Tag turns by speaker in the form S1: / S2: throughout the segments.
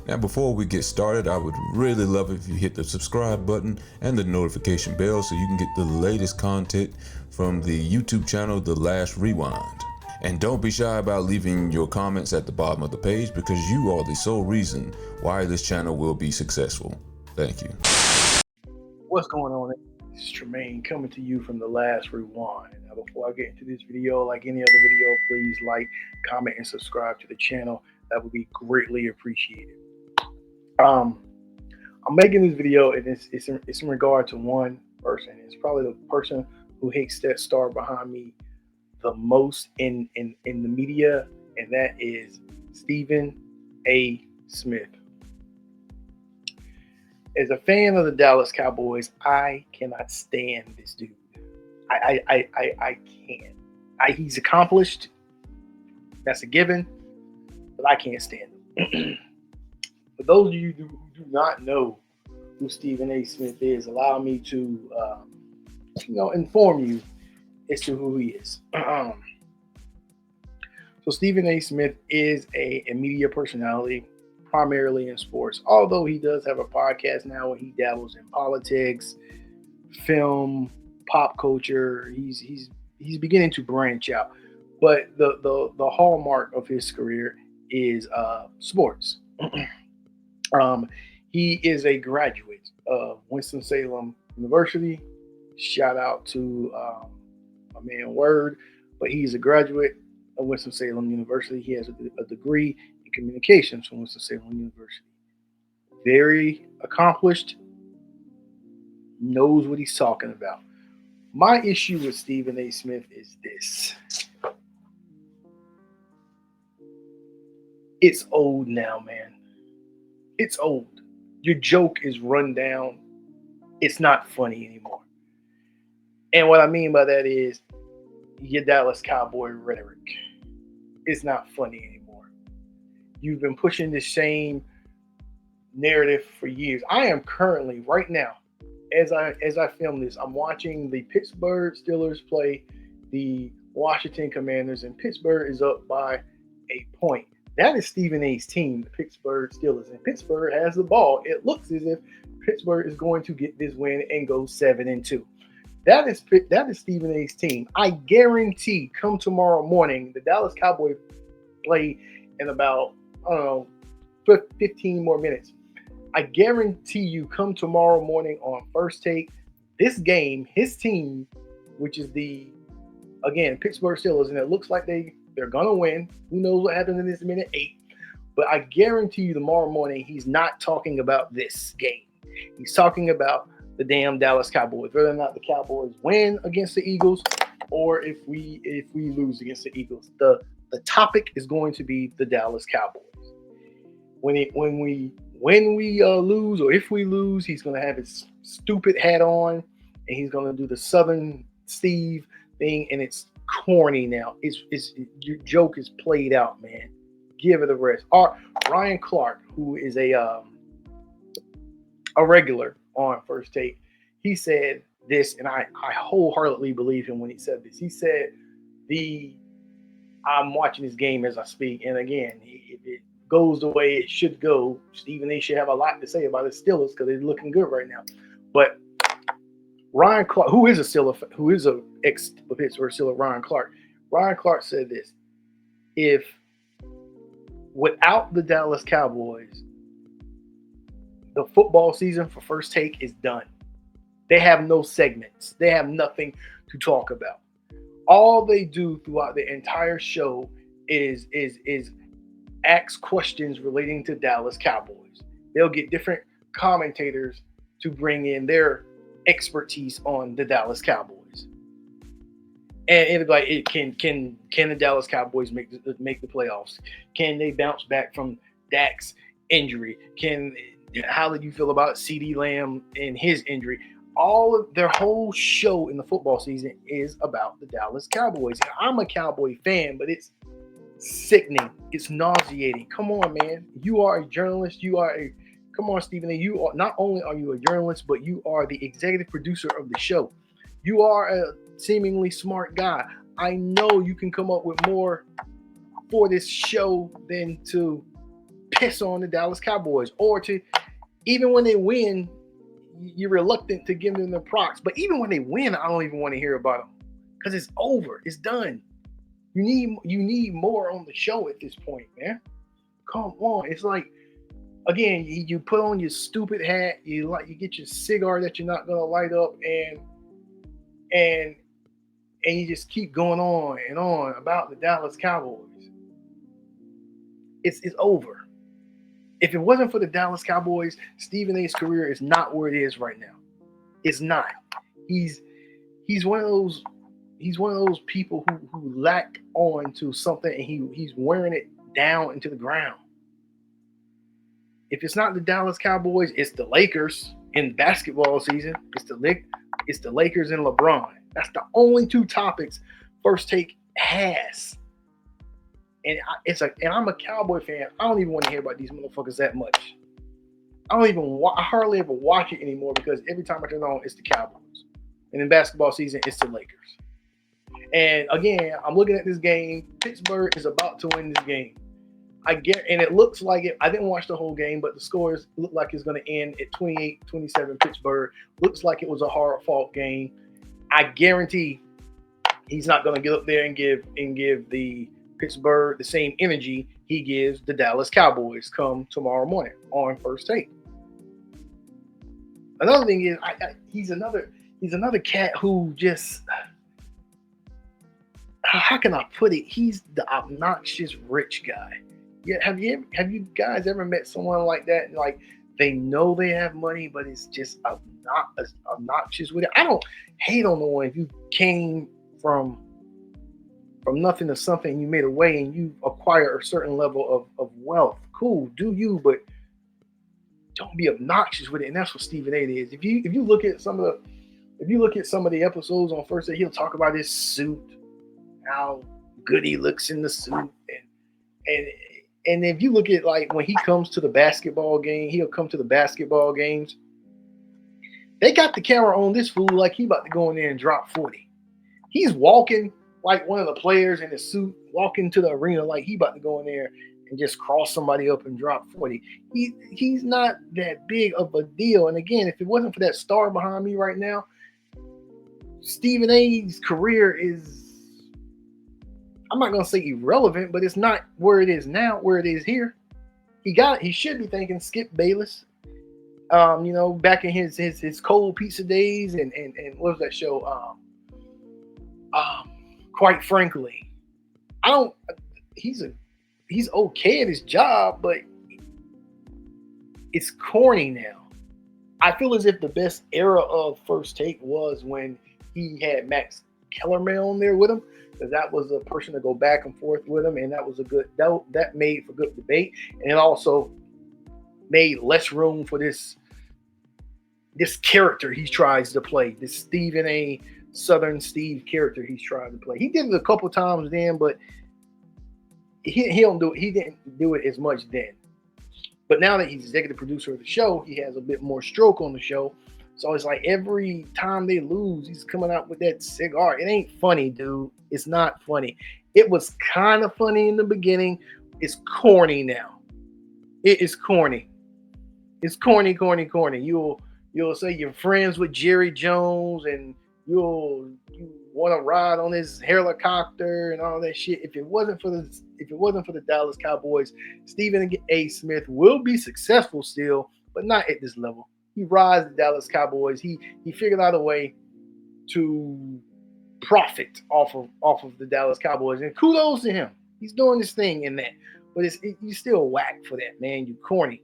S1: Now, before we get started, I would really love if you hit the subscribe button and the notification bell so you can get the latest content from the YouTube channel, The Last Rewind. And don't be shy about leaving your comments at the bottom of the page because you are the sole reason why this channel will be successful. Thank you.
S2: What's going on? This is Tremaine coming to you from The Last Rewind. Now, before I get into this video, like any other video, please like, comment, and subscribe to the channel. That would be greatly appreciated. I'm making this video, and it's in regard to one person. It's probably the person who hates that star behind me the most in the media, and that is Stephen A. Smith. As a fan of the Dallas Cowboys, I cannot stand this dude. I can't. He's accomplished. That's a given, but I can't stand him. For those of you who do not know who Stephen A. Smith is, allow me to, inform you as to who he is. So Stephen A. Smith is a media personality, primarily in sports, although he does have a podcast now where he dabbles in politics, film, pop culture. He's beginning to branch out, but the hallmark of his career is sports. He is a graduate of Winston-Salem University. Shout out to my man Word, but he's a graduate of Winston-Salem University. He has a degree in communications from Winston-Salem University. Very accomplished, knows what he's talking about. My issue with Stephen A. Smith is this. It's old now, man. It's old. Your joke is run down. It's not funny anymore. And what I mean by that is your Dallas Cowboy rhetoric. It's not funny anymore. You've been pushing the same narrative for years. I am currently, right now, as I film this, I'm watching the Pittsburgh Steelers play the Washington Commanders, and Pittsburgh is up by a point. That is Stephen A's team, the Pittsburgh Steelers, and Pittsburgh has the ball. It looks as if Pittsburgh is going to get this win and go 7-2. That is Stephen A's team. I guarantee, come tomorrow morning, the Dallas Cowboys play in about 15 more minutes. I guarantee you, come tomorrow morning on First Take, this game, his team, which is Pittsburgh Steelers, and it looks like they're gonna win. Who knows what happens in this minute 8? But I guarantee you, tomorrow morning, he's not talking about this game. He's talking about the damn Dallas Cowboys, whether or not the Cowboys win against the Eagles or if we lose against the Eagles. The topic is going to be the Dallas Cowboys. When we lose, or if we lose, he's going to have his stupid hat on and he's going to do the Southern Steve thing, and it's corny now. It's your joke is played out, man. Give it a rest. Ryan Clark, who is a regular on First Take, he said this, and I wholeheartedly believe him when he said this. He said, I'm watching this game as I speak, and again, if it goes the way it should go, Stephen A. should have a lot to say about the Steelers because they're looking good right now. But Ryan Clark, who is a ex-Pittsburgh Steeler, Ryan Clark said this: if without the Dallas Cowboys, the football season for First Take is done. They have no segments. They have nothing to talk about. All they do throughout the entire show is ask questions relating to Dallas Cowboys. They'll get different commentators to bring in their expertise on the Dallas Cowboys. And it'll be like, can the Dallas Cowboys make the playoffs? Can they bounce back from Dak's injury? How do you feel about CeeDee Lamb and his injury? All of their whole show in the football season is about the Dallas Cowboys. And I'm a Cowboy fan, but it's sickening. It's nauseating. Come on, man. You are a journalist. Come on, Stephen A. You are not only are you a journalist, but you are the executive producer of the show. You are a seemingly smart guy. I know you can come up with more for this show than to piss on the Dallas Cowboys, or to even when they win, you're reluctant to give them the props. But even when they win, I don't even want to hear about them because it's over. It's done. You need more on the show at this point, man. Come on. It's like, again, you put on your stupid hat, you get your cigar that you're not gonna light up, and you just keep going on and on about the Dallas Cowboys. It's over. If it wasn't for the Dallas Cowboys, Stephen A's career is not where it is right now. It's not. He's one of those people who lack on to something, and he's wearing it down into the ground. If it's not the Dallas Cowboys, it's the Lakers in basketball season. It's the Lakers and LeBron. That's the only two topics First Take has. And I'm a Cowboy fan. I don't even want to hear about these motherfuckers that much. I hardly ever watch it anymore because every time I turn on, it's the Cowboys. And in basketball season, it's the Lakers. And again, I'm looking at this game. Pittsburgh is about to win this game. And it looks like it. I didn't watch the whole game, but the scores look like it's going to end at 28-27 Pittsburgh. Looks like it was a hard-fought game. I guarantee he's not going to get up there and give the Pittsburgh the same energy he gives the Dallas Cowboys come tomorrow morning on First Take. Another thing is, he's another cat who just, how can I put it? He's the obnoxious rich guy. Yeah, have you guys ever met someone like that? Like, they know they have money, but it's just obnoxious with it. I don't hate on no one if you came from nothing to something, you made a way and you acquire a certain level of wealth. Cool, do you, but don't be obnoxious with it. And that's what Stephen A is. If you look at some of the episodes on First Day, he'll talk about his suit, how good he looks in the suit, and if you look at, like, when he comes to the basketball game, he'll come to the basketball games. They got the camera on this fool like he about to go in there and drop 40. He's walking like one of the players in his suit, walking to the arena like he about to go in there and just cross somebody up and drop 40. He's not that big of a deal. And again, if it wasn't for that star behind me right now, Stephen A's career is, I'm not going to say irrelevant, but it's not where it is now, where it is here. He should be thanking Skip Bayless, back in his cold pizza days and what was that show? Quite frankly, he's okay at his job, but it's corny now. I feel as if the best era of First Take was when he had Max Kellerman on there with him, because that was a person to go back and forth with him, and that was that made for good debate, and it also made less room for this character he tries to play, this Stephen A. Southern Steve character he's trying to play. He did it a couple times then, but he don't do it. He didn't do it as much then. But now that he's executive producer of the show, he has a bit more stroke on the show. So it's like every time they lose, he's coming out with that cigar. It ain't funny, dude. It's not funny. It was kind of funny in the beginning. It's corny now. It is corny. It's corny. You'll say you're friends with Jerry Jones and you want to ride on his helicopter and all that shit. If it wasn't for the Dallas Cowboys, Stephen A. Smith will be successful still, but not at this level. He rides the Dallas Cowboys. He figured out a way to profit off of the Dallas Cowboys, and kudos to him. He's doing this thing in that, but you still whack for that, man. You corny.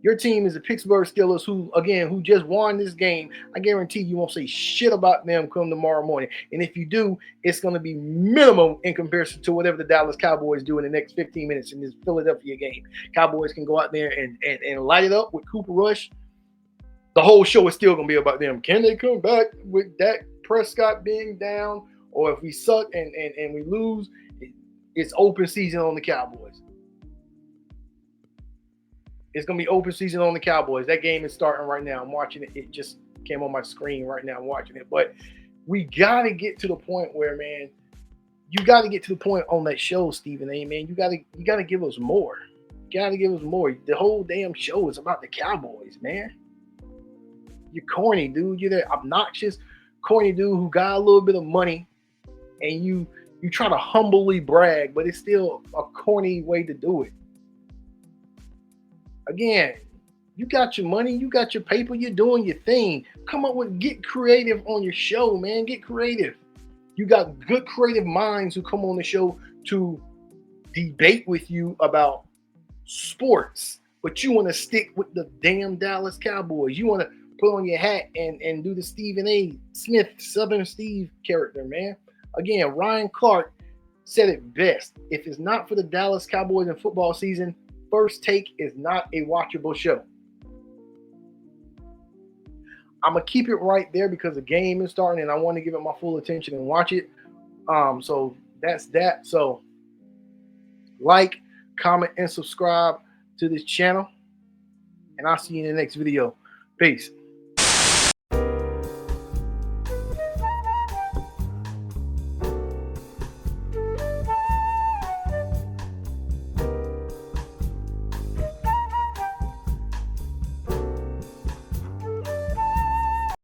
S2: Your team is the Pittsburgh Steelers, who just won this game. I guarantee you won't say shit about them come tomorrow morning. And if you do, it's going to be minimum in comparison to whatever the Dallas Cowboys do in the next 15 minutes in this Philadelphia game. Cowboys can go out there and light it up with Cooper Rush. The whole show is still going to be about them. Can they come back with Dak Prescott being down? Or if we suck and we lose, it's open season on the Cowboys. It's going to be open season on the Cowboys. That game is starting right now. I'm watching it. It just came on my screen right now. I'm watching it. But we got to get to the point where, man, you got to get to the point on that show, Stephen A. Man, you got to give us more. gotta give us more. The whole damn show is about the Cowboys, man. You're corny, dude. You're that obnoxious, corny dude who got a little bit of money, and you try to humbly brag, but it's still a corny way to do it. Again, you got your money, you got your paper, you're doing your thing. Come up with, get creative on your show, man. Get creative. You got good creative minds who come on the show to debate with you about sports, but you want to stick with the damn Dallas Cowboys. You want to put on your hat and do the Stephen A. Smith, Southern Steve character, man. Again, Ryan Clark said it best. If it's not for the Dallas Cowboys in football season, First Take is not a watchable show. I'm going to keep it right there because the game is starting and I want to give it my full attention and watch it. So that's that. So like, comment, and subscribe to this channel. And I'll see you in the next video. Peace.